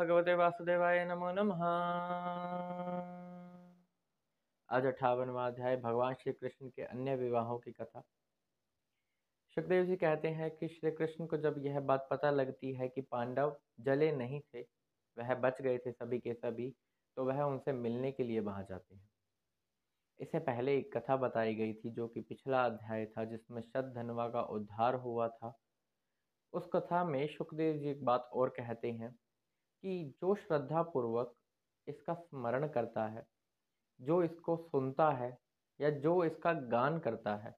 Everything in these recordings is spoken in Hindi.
भगवते वासुदेवाय नमो नमः। आज 58वां अध्याय भगवान श्री कृष्ण के अन्य विवाहों की कथा। सुखदेव जी कहते हैं कि श्री कृष्ण को जब यह बात पता लगती है कि पांडव जले नहीं थे, वह बच गए थे सभी के सभी, तो वह उनसे मिलने के लिए वहां जाते हैं। इससे पहले एक कथा बताई गई थी जो कि पिछला अध्याय था, जिसमें शतधन्वा का उद्धार हुआ था। उस कथा में सुखदेव जी एक बात और कहते हैं कि जो श्रद्धा पूर्वक इसका स्मरण करता है, जो इसको सुनता है या जो इसका गान करता है,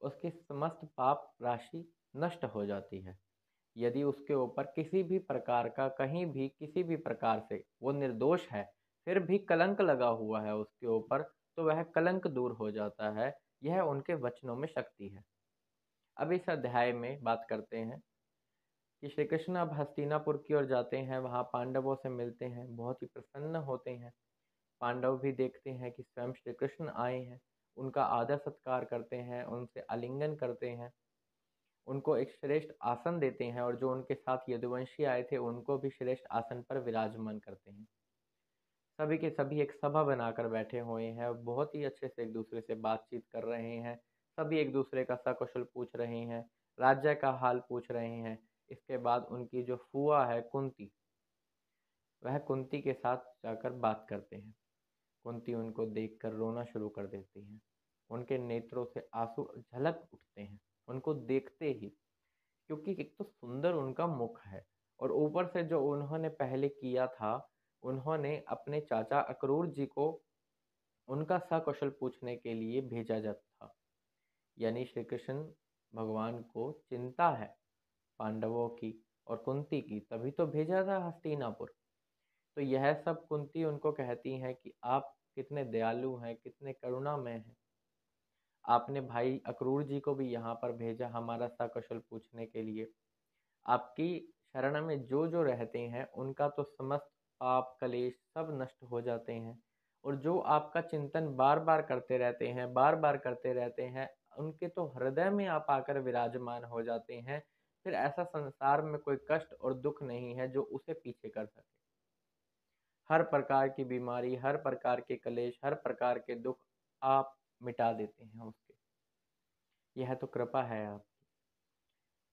उसकी समस्त पाप राशि नष्ट हो जाती है। यदि उसके ऊपर किसी भी प्रकार का, कहीं भी किसी भी प्रकार से वो निर्दोष है, फिर भी कलंक लगा हुआ है उसके ऊपर, तो वह कलंक दूर हो जाता है। यह उनके वचनों में शक्ति है। अब इस अध्याय में बात करते हैं कि श्री कृष्ण अब हस्तिनापुर की ओर जाते हैं, वहाँ पांडवों से मिलते हैं, बहुत ही प्रसन्न होते हैं। पांडव भी देखते हैं कि स्वयं श्री कृष्ण आए हैं, उनका आदर सत्कार करते हैं, उनसे आलिंगन करते हैं, उनको एक श्रेष्ठ आसन देते हैं और जो उनके साथ यदुवंशी आए थे उनको भी श्रेष्ठ आसन पर विराजमान करते हैं। सभी के सभी एक सभा बनाकर बैठे हुए हैं और बहुत ही अच्छे से एक दूसरे से बातचीत कर रहे हैं। सभी एक दूसरे का सकुशल पूछ रहे हैं, राज्य का हाल पूछ रहे हैं। इसके बाद उनकी जो फुआ है कुंती, वह कुंती के साथ जाकर बात करते हैं। कुंती उनको देखकर रोना शुरू कर देती हैं। उनके नेत्रों से आंसू झलक उठते हैं उनको देखते ही, क्योंकि एक तो सुंदर उनका मुख है और ऊपर से जो उन्होंने पहले किया था, उन्होंने अपने चाचा अक्रूर जी को उनका सकुशल पूछने के लिए भेजा जाता था। यानी श्री कृष्ण भगवान को चिंता है पांडवों की और कुंती की, तभी तो भेजा था हस्तिनापुर। तो यह सब कुंती उनको कहती हैं कि आप कितने दयालु हैं, कितने करुणामय हैं। आपने भाई अक्रूर जी को भी यहाँ पर भेजा हमारा सकुशल पूछने के लिए। आपकी शरण में जो जो रहते हैं उनका तो समस्त पाप कलेश सब नष्ट हो जाते हैं, और जो आपका चिंतन बार बार करते रहते हैं, बार बार करते रहते हैं, उनके तो हृदय में आप आकर विराजमान हो जाते हैं। फिर ऐसा संसार में कोई कष्ट और दुख नहीं है जो उसे पीछे कर सके। हर प्रकार की बीमारी, हर प्रकार के कलेश, हर प्रकार के दुख आप मिटा देते हैं उसके। यह तो कृपा है आप।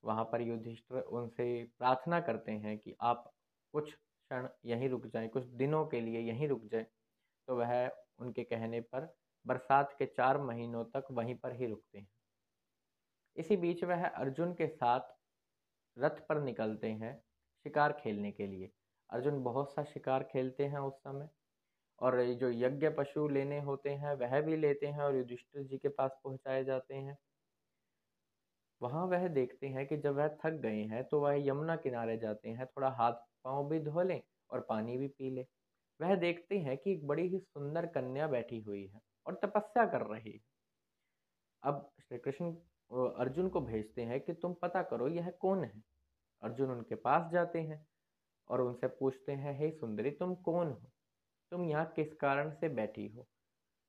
वहाँ पर युधिष्ठिर उनसे प्रार्थना करते हैं कि आप कुछ क्षण यहीं रुक जाएं, कुछ दिनों के लिए यहीं रुक जाएं। तो वह उनके कहने पर बरसात के 4 महीनों तक वहीं पर ही रुकते हैं। इसी बीच वह अर्जुन के साथ रथ पर निकलते हैं शिकार खेलने के लिए। अर्जुन बहुत सा शिकार खेलते हैं उस समय, और ये जो यज्ञ पशु लेने होते हैं वह भी लेते हैं और युधिष्ठिर जी के पास पहुंचाए जाते हैं। वहां वह देखते हैं कि जब वह थक गए हैं तो वह यमुना किनारे जाते हैं, थोड़ा हाथ पांव भी धो लें और पानी भी पी लें। वह देखते हैं कि एक बड़ी ही सुंदर कन्या बैठी हुई है और तपस्या कर रही है। अब श्री कृष्ण अर्जुन को भेजते हैं कि तुम पता करो यह कौन है। अर्जुन उनके पास जाते हैं और उनसे पूछते हैं, हे सुंदरी, तुम कौन हो? तुम यहाँ किस कारण से बैठी हो?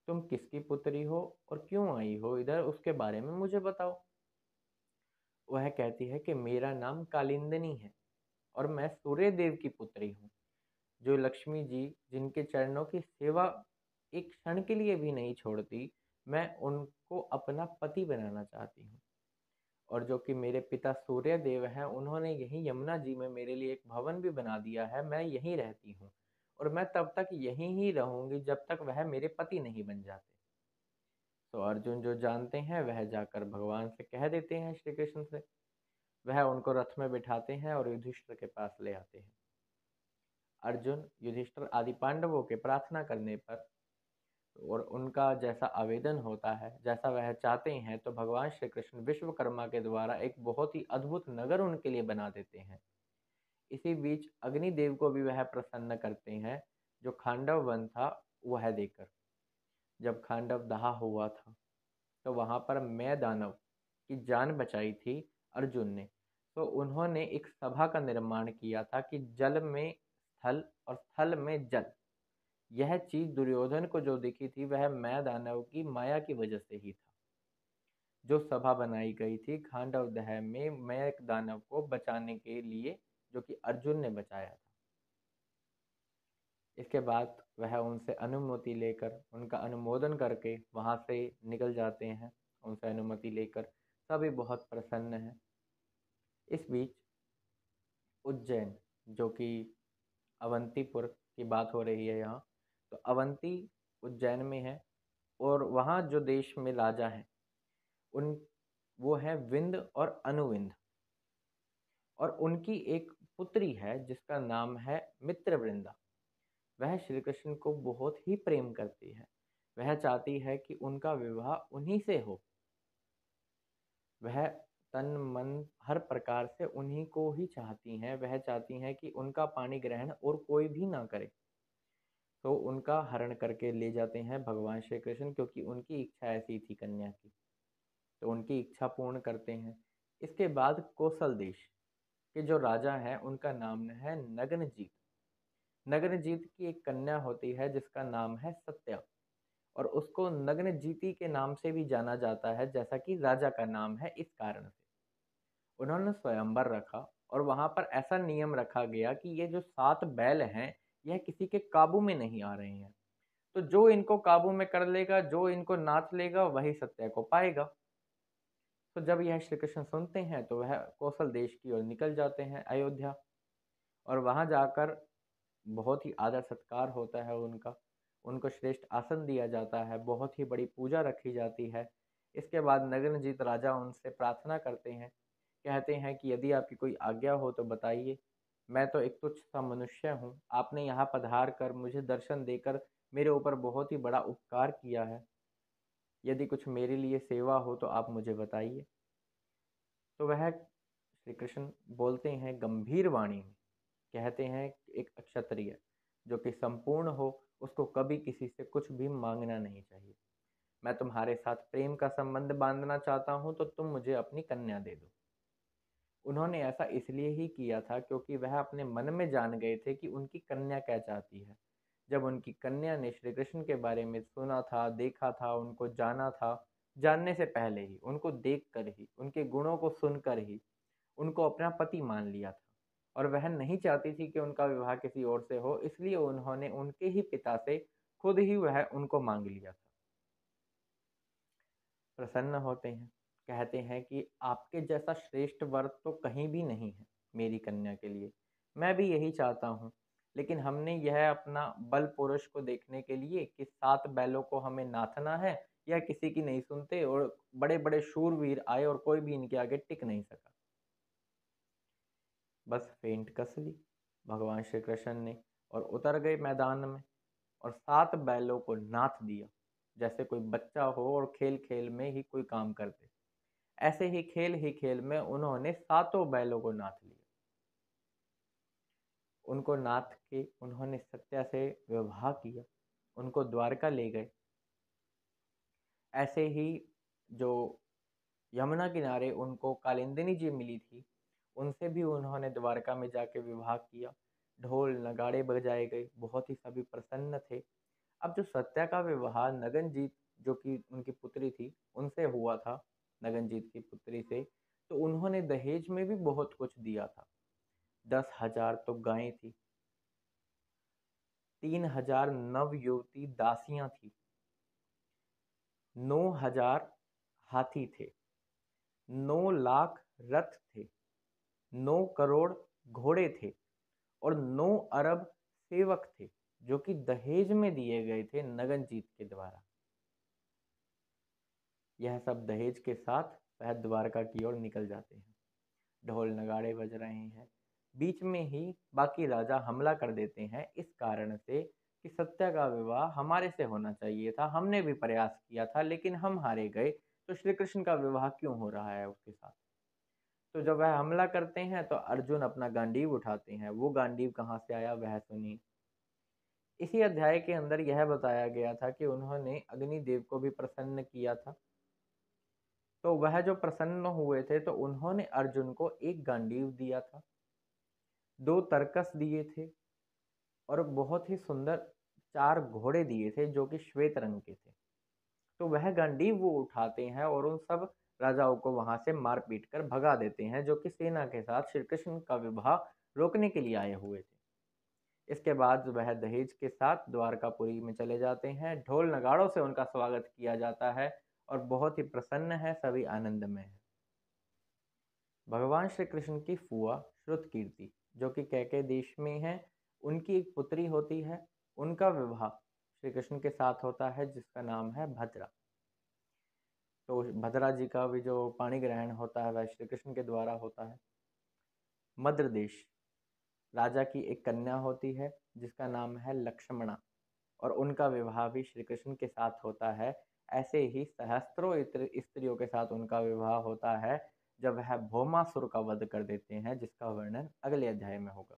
तुम किसकी पुत्री हो और क्यों आई हो इधर, उसके बारे में मुझे बताओ। वह कहती है कि मेरा नाम कालिंदिनी है और मैं सूर्य देव की पुत्री हूँ। जो लक्ष्मी जी जिनके चरणों की सेवा एक क्षण के लिए भी नहीं छोड़ती, मैं उनको अपना पति बनाना चाहती हूँ। और जो कि मेरे पिता सूर्य देव हैं, उन्होंने यहीं यमुना जी में मेरे लिए एक भवन भी बना दिया है। मैं यहीं रहती हूँ और मैं तब तक यहीं ही रहूंगी जब तक वह मेरे पति नहीं बन जाते। तो अर्जुन जो जानते हैं वह जाकर भगवान से कह देते हैं श्री कृष्ण से। वह उनको रथ में बिठाते हैं और युधिष्ठिर के पास ले आते हैं। अर्जुन युधिष्ठिर आदि पांडवों के प्रार्थना करने पर और उनका जैसा आवेदन होता है, जैसा वह चाहते हैं, तो भगवान श्री कृष्ण विश्वकर्मा के द्वारा एक बहुत ही अद्भुत नगर उनके लिए बना देते हैं। इसी बीच अग्निदेव को भी वह प्रसन्न करते हैं, जो खांडव वन था वह देकर। जब खांडव दहा हुआ था तो वहां पर मैं दानव की जान बचाई थी अर्जुन ने। तो उन्होंने एक सभा का निर्माण किया था कि जल में स्थल और स्थल में जल। यह चीज दुर्योधन को जो दिखी थी वह मैं दानव की माया की वजह से ही था। जो सभा बनाई गई थी खांडव दह में मैं दानव को बचाने के लिए, जो कि अर्जुन ने बचाया था। इसके बाद वह उनसे अनुमति लेकर, उनका अनुमोदन करके वहाँ से निकल जाते हैं। उनसे अनुमति लेकर सभी बहुत प्रसन्न हैं। इस बीच उज्जैन, जो कि अवंतीपुर की बात हो रही है यहाँ, तो अवंती उज्जैन में है और वहाँ जो देश में राजा हैं उन वो हैं विंध्य और अनुविंध्य, और उनकी एक पुत्री है जिसका नाम है मित्रवृंदा। वह श्री कृष्ण को बहुत ही प्रेम करती है। वह चाहती है कि उनका विवाह उन्हीं से हो। वह तन मन हर प्रकार से उन्हीं को ही चाहती हैं। वह चाहती हैं कि उनका पानी ग्रहण और कोई भी ना करे। तो उनका हरण करके ले जाते हैं भगवान श्री कृष्ण, क्योंकि उनकी इच्छा ऐसी थी कन्या की। तो उनकी इच्छा पूर्ण करते हैं। इसके बाद कौशल देश के जो राजा हैं उनका नाम है नग्नजीत। नग्नजीत की एक कन्या होती है जिसका नाम है सत्या, और उसको नग्नजीती के नाम से भी जाना जाता है, जैसा कि राजा का नाम है। इस कारण से उन्होंने स्वयंवर रखा और वहां पर ऐसा नियम रखा गया कि ये जो 7 बैल हैं यह किसी के काबू में नहीं आ रहे हैं। तो जो इनको काबू में कर लेगा, जो इनको नाच लेगा, वही सत्या को पाएगा। तो जब यह श्री कृष्ण सुनते हैं तो वह कौशल देश की ओर निकल जाते हैं, अयोध्या। और वहां जाकर बहुत ही आदर सत्कार होता है उनका। उनको श्रेष्ठ आसन दिया जाता है, बहुत ही बड़ी पूजा रखी जाती है। इसके बाद नग्नजीत राजा उनसे प्रार्थना करते हैं, कहते हैं कि यदि आपकी कोई आज्ञा हो तो बताइए। मैं तो एक तुच्छ सा मनुष्य हूँ, आपने यहाँ पधार कर मुझे दर्शन देकर मेरे ऊपर बहुत ही बड़ा उपकार किया है। यदि कुछ मेरे लिए सेवा हो तो आप मुझे बताइए। तो वह श्री कृष्ण बोलते हैं गंभीर वाणी में, कहते हैं कि एक क्षत्रिय जो कि संपूर्ण हो उसको कभी किसी से कुछ भी मांगना नहीं चाहिए। मैं तुम्हारे साथ प्रेम का संबंध बांधना चाहता हूँ तो तुम मुझे अपनी कन्या दे दो। उन्होंने ऐसा इसलिए ही किया था क्योंकि वह अपने मन में जान गए थे कि उनकी कन्या क्या चाहती है। जब उनकी कन्या ने श्री कृष्ण के बारे में सुना था, देखा था, उनको जाना था, जानने से पहले ही, उनको देख कर ही, उनके गुणों को सुनकर ही उनको अपना पति मान लिया था। और वह नहीं चाहती थी कि उनका विवाह किसी और से हो, इसलिए उन्होंने उनके ही पिता से खुद ही वह उनको मांग लिया था। प्रसन्न होते हैं, कहते हैं कि आपके जैसा श्रेष्ठ वर तो कहीं भी नहीं है मेरी कन्या के लिए। मैं भी यही चाहता हूँ, लेकिन हमने यह अपना बल पुरुष को देखने के लिए कि 7 बैलों को हमें नाथना है, या किसी की नहीं सुनते और बड़े बड़े शूरवीर आए और कोई भी इनके आगे टिक नहीं सका। बस फेंट कस ली भगवान श्री कृष्ण ने और उतर गए मैदान में, और 7 बैलों को नाथ दिया। जैसे कोई बच्चा हो और खेल खेल में ही कोई काम कर दे, ऐसे ही खेल में उन्होंने 7 बैलों को नाथ लिया। उनको नाथ के उन्होंने सत्या से विवाह किया, उनको द्वारका ले गए। ऐसे ही जो यमुना किनारे उनको कालिंदिनी जी मिली थी, उनसे भी उन्होंने द्वारका में जाके विवाह किया। ढोल नगाड़े बजाए गए, बहुत ही सभी प्रसन्न थे। अब जो सत्या का विवाह नगनजीत, जो कि उनकी पुत्री थी, उनसे हुआ था, नगनजीत की पुत्री से, तो उन्होंने दहेज में भी बहुत कुछ दिया था। 10,000 तो गायें थी, 3,000 नव युवती दासियां थी, 9,000 हाथी थे, 9 लाख रथ थे, 9 करोड़ घोड़े थे, और 9 अरब सेवक थे, जो कि दहेज में दिए गए थे नगनजीत के द्वारा। यह सब दहेज के साथ वह द्वारका की ओर निकल जाते हैं। ढोल नगाड़े बज रहे हैं, बीच में ही बाकी राजा हमला कर देते हैं, इस कारण से कि सत्या का विवाह हमारे से होना चाहिए था, हमने भी प्रयास किया था लेकिन हम हारे गए, तो श्री कृष्ण का विवाह क्यों हो रहा है उसके साथ। तो जब वह हमला करते हैं तो अर्जुन अपना गांडीव उठाते हैं। वो गांडीव कहाँ से आया वह सुनिए। इसी अध्याय के अंदर यह बताया गया था कि उन्होंने अग्निदेव को भी प्रसन्न किया था। तो वह जो प्रसन्न हुए थे तो उन्होंने अर्जुन को एक गांडीव दिया था, 2 तरकस दिए थे, और बहुत ही सुंदर 4 घोड़े दिए थे जो कि श्वेत रंग के थे। तो वह गांडीव वो उठाते हैं और उन सब राजाओं को वहां से मार पीट कर भगा देते हैं, जो कि सेना के साथ श्री कृष्ण का विवाह रोकने के लिए आए हुए थे। इसके बाद वह दहेज के साथ द्वारकापुरी में चले जाते हैं। ढोल नगाड़ों से उनका स्वागत किया जाता है और बहुत ही प्रसन्न है, सभी आनंद में है। भगवान श्री कृष्ण की फुआ श्रुतकीर्ति, जो कि कैकेय देश में है, उनकी एक पुत्री होती है। उनका विवाह श्री कृष्ण के साथ होता है, जिसका नाम है भद्रा। तो भद्रा जी का भी जो पाणी ग्रहण होता है वह श्री कृष्ण के द्वारा होता है। मद्र देश राजा की एक कन्या होती है, जिसका नाम है लक्ष्मणा, और उनका विवाह भी श्री कृष्ण के साथ होता है। ऐसे ही सहस्त्रों स्त्रियों के साथ उनका विवाह होता है, जब वह भौमासुर का वध कर देते हैं, जिसका वर्णन अगले अध्याय में होगा।